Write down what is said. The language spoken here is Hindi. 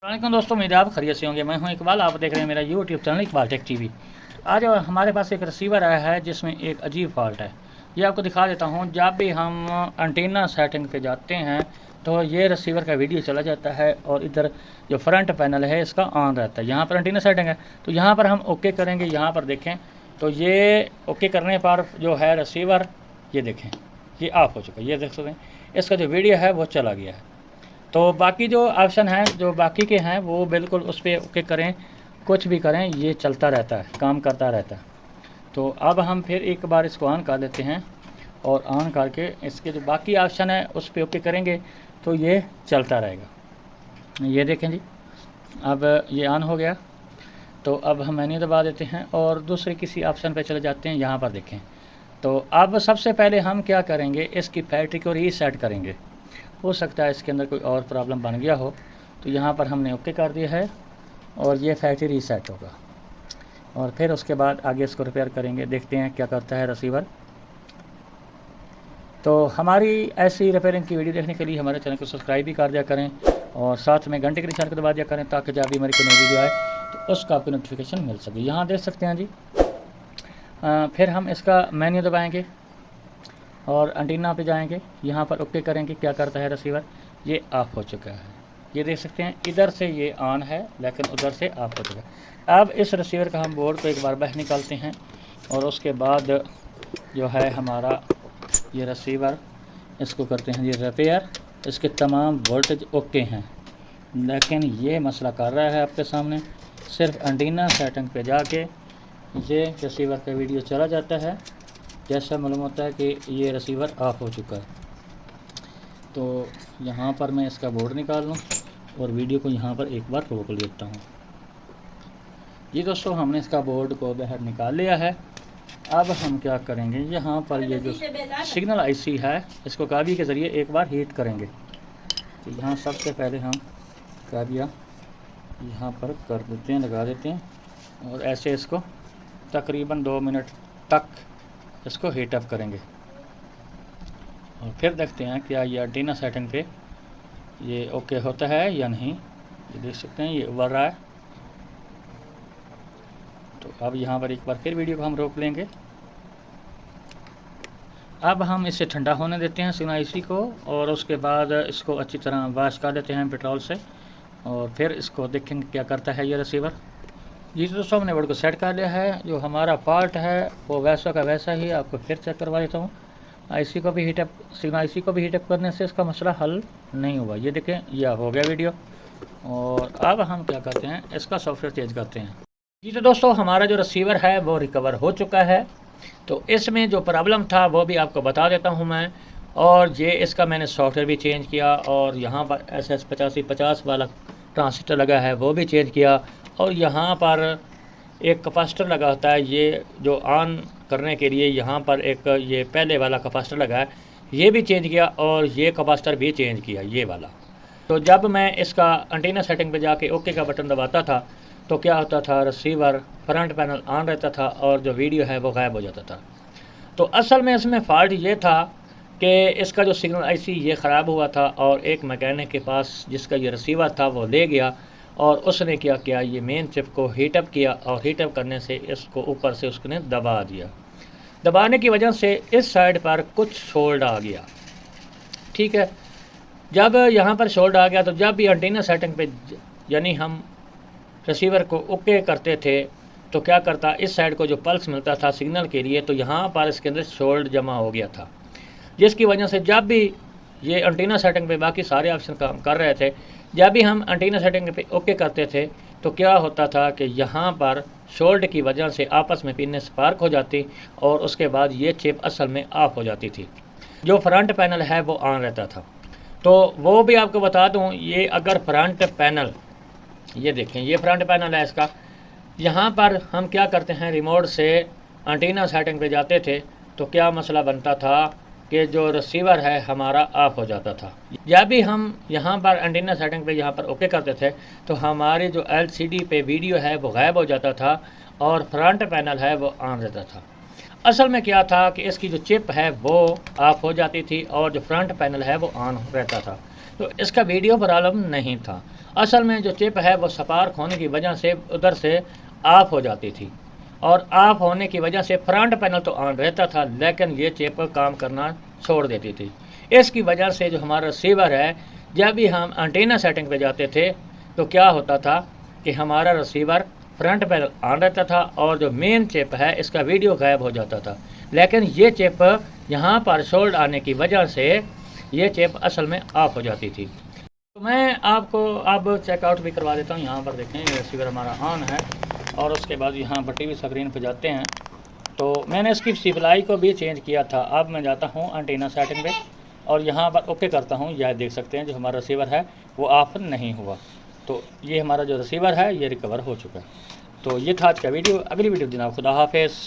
वालेकुम दोस्तों, मेरे आप खैरियत से होंगे। मैं हूं इकबाल, आप देख रहे हैं मेरा YouTube channel Iqbal tech TV. आज हमारे पास एक रिसीवर आया है जिसमें एक अजीब फॉल्ट है। ये आपको दिखा देता हूं। जब भी हम एंटीना सेटिंग पे जाते हैं तो ये रिसीवर का वीडियो चला जाता है और इधर जो फ्रंट पैनल है इसका ऑन रहता है। यहाँ पर एंटीना सेटिंग है तो यहाँ पर हम ओके करेंगे। यहाँ पर देखें तो ये ओके करने पर जो है रिसीवर, ये देखें ये ऑफ हो चुका है। ये देख सकते हैं इसका जो वीडियो है वो चला गया है। तो बाकी जो ऑप्शन हैं जो बाकी के हैं वो बिल्कुल उस पर ओके करें, कुछ भी करें ये चलता रहता है, काम करता रहता है। तो अब हम फिर एक बार इसको ऑन कर देते हैं और ऑन करके इसके जो बाकी ऑप्शन है उस पर ओके करेंगे तो ये चलता रहेगा। ये देखें जी, अब ये ऑन हो गया। तो अब हम मेन्यू दबा देते हैं और दूसरे किसी ऑप्शन पे चले जाते हैं। यहाँ पर देखें तो अब सबसे पहले हम क्या करेंगे, इसकी बैटरी को रीसेट करेंगे। हो सकता है इसके अंदर कोई और प्रॉब्लम बन गया हो। तो यहाँ पर हमने ओके कर दिया है और ये फैक्ट्री रीसेट होगा और फिर उसके बाद आगे इसको रिपेयर करेंगे। देखते हैं क्या करता है रिसीवर। तो हमारी ऐसी रिपेयरिंग की वीडियो देखने के लिए हमारे चैनल को सब्सक्राइब भी कर दिया करें और साथ में घंटे के निशान को दबा दिया करें ताकि जब भी हमारी कोई नई वीडियो आए तो उसका आपको नोटिफिकेशन मिल सके। यहाँ देख सकते हैं जी। फिर हम इसका मेन्यू दबाएँगे और एंटीना पे जाएंगे। यहाँ पर ओके करेंगे। क्या करता है रिसीवर, ये ऑफ हो चुका है। ये देख सकते हैं इधर से ये ऑन है लेकिन उधर से ऑफ हो चुका है। अब इस रिसीवर का हम बोर्ड को एक बार बाहर निकालते हैं और उसके बाद जो है हमारा ये रिसीवर, इसको करते हैं ये रिपेयर। इसके तमाम वोल्टेज ओके हैं लेकिन ये मसला कर रहा है आपके सामने। सिर्फ एंटीना सेटिंग पे जाके ये रिसीवर का वीडियो चला जाता है। जैसा मालूम होता है कि ये रिसीवर ऑफ हो चुका है। तो यहाँ पर मैं इसका बोर्ड निकाल लूँ और वीडियो को यहाँ पर एक बार रोक लेता हूँ। जी दोस्तों, हमने इसका बोर्ड को बाहर निकाल लिया है। अब हम क्या करेंगे, यहाँ पर ये जो सिग्नल आईसी है इसको काबी के ज़रिए एक बार हीट करेंगे। तो यहाँ सबसे पहले हम काबिया यहाँ पर कर देते हैं, लगा देते हैं और ऐसे इसको तकरीबन 2 मिनट तक इसको हीट अप करेंगे और फिर देखते हैं क्या ये एंटीना सेटिंग पे ये ओके होता है या नहीं। ये देख सकते हैं ये उबर रहा है। तो अब यहाँ पर एक बार फिर वीडियो को हम रोक लेंगे। अब हम इसे ठंडा होने देते हैं सिग्नल आईसी को और उसके बाद इसको अच्छी तरह वॉश कर देते हैं पेट्रोल से और फिर इसको देखेंगे क्या करता है ये रिसीवर। जी दोस्तों, हमने बोर्ड को सेट कर लिया है। जो हमारा फॉल्ट है वो वैसा का वैसा ही आपको फिर चेक करवा देता हूँ। आईसी को भी हीटअप, सिग्नल आईसी को भी हीटअप करने से इसका मसला हल नहीं हुआ। ये देखें यह हो गया वीडियो। और अब हम क्या करते हैं, इसका सॉफ्टवेयर चेंज करते हैं। जी तो दोस्तों, हमारा जो रिसीवर है वो रिकवर हो चुका है। तो इसमें जो प्रॉब्लम था वो भी आपको बता देता हूँ मैं। और ये इसका मैंने सॉफ्टवेयर भी चेंज किया और यहाँ पर SS8550 वाला ट्रांजिस्टर लगा है वो भी चेंज किया। और यहाँ पर एक कैपेसिटर लगा होता है, ये जो ऑन करने के लिए यहाँ पर एक ये पहले वाला कैपेसिटर लगा है, ये भी चेंज किया और ये कैपेसिटर भी चेंज किया ये वाला। तो जब मैं इसका एंटीना सेटिंग पे जाके ओके का बटन दबाता था तो क्या होता था, रिसीवर फ्रंट पैनल ऑन रहता था और जो वीडियो है वो गायब हो जाता था। तो असल में इसमें फ़ॉल्ट ये था कि इसका जो सिग्नल आईसी ये ख़राब हुआ था और एक मैकेनिक के पास जिसका ये रिसीवर था वो ले गया और उसने क्या किया, ये मेन चिप को हीटअप किया और हीटअप करने से इसको ऊपर से उसने दबा दिया। दबाने की वजह से इस साइड पर कुछ शोल्ड आ गया। ठीक है, जब यहाँ पर शोल्ड आ गया तो जब भी एंटीना सेटिंग पे यानी हम रिसीवर को ओके करते थे तो क्या करता, इस साइड को जो पल्स मिलता था सिग्नल के लिए तो यहाँ पर इसके अंदर शोल्ड जमा हो गया था, जिसकी वजह से जब भी ये एंटीना सेटिंग पे बाकी सारे ऑप्शन काम कर रहे थे, जब भी हम एंटीना सेटिंग पे ओके करते थे तो क्या होता था कि यहाँ पर शोल्ड की वजह से आपस में पिनें स्पार्क हो जाती और उसके बाद ये चिप असल में ऑफ हो जाती थी। जो फ्रंट पैनल है वो ऑन रहता था। तो वो भी आपको बता दूँ, ये अगर फ्रंट पैनल, ये देखें ये फ्रंट पैनल है इसका, यहाँ पर हम क्या करते हैं, रिमोट से एंटीना सेटिंग पे जाते थे तो क्या मसला बनता था कि जो रिसीवर है हमारा ऑफ हो जाता था। जब भी हम यहाँ पर एंटीना सेटिंग पे यहाँ पर ओके करते थे तो हमारी जो LCD पे वीडियो है वो गायब हो जाता था और फ्रंट पैनल है वो ऑन रहता था। असल में क्या था कि इसकी जो चिप है वो ऑफ हो जाती थी और जो फ्रंट पैनल है वो ऑन रहता था। तो इसका वीडियो प्रॉब्लम नहीं था। असल में जो चिप है वो स्पार्क होने की वजह से उधर से ऑफ हो जाती थी, और ऑफ होने की वजह से फ्रंट पैनल तो ऑन रहता था, लेकिन ये चिप काम करना छोड़ देती थी। इसकी वजह से जो हमारा रिसीवर है, जब भी हम एंटीना सेटिंग पे जाते थे तो क्या होता था कि हमारा रिसीवर फ्रंट पैनल ऑन रहता था और जो मेन चिप है इसका वीडियो गायब हो जाता था। लेकिन ये चिप यहाँ पर शोल्ड आने की वजह से ये चिप असल में ऑफ हो जाती थी। तो मैं आपको अब चेकआउट भी करवा देता हूँ। यहाँ पर देखें रिसीवर हमारा ऑन है, और उसके बाद यहाँ पर टीवी स्क्रीन पर जाते हैं तो मैंने इसकी सप्लाई को भी चेंज किया था। अब मैं जाता हूँ एंटीना सेटिंग पे और यहाँ पर ओके करता हूँ। यह देख सकते हैं जो हमारा रिसीवर है वो ऑफ नहीं हुआ। तो ये हमारा जो रिसीवर है ये रिकवर हो चुका है। तो ये था आज का वीडियो। अगली वीडियो जनाब, खुदा हाफिज़।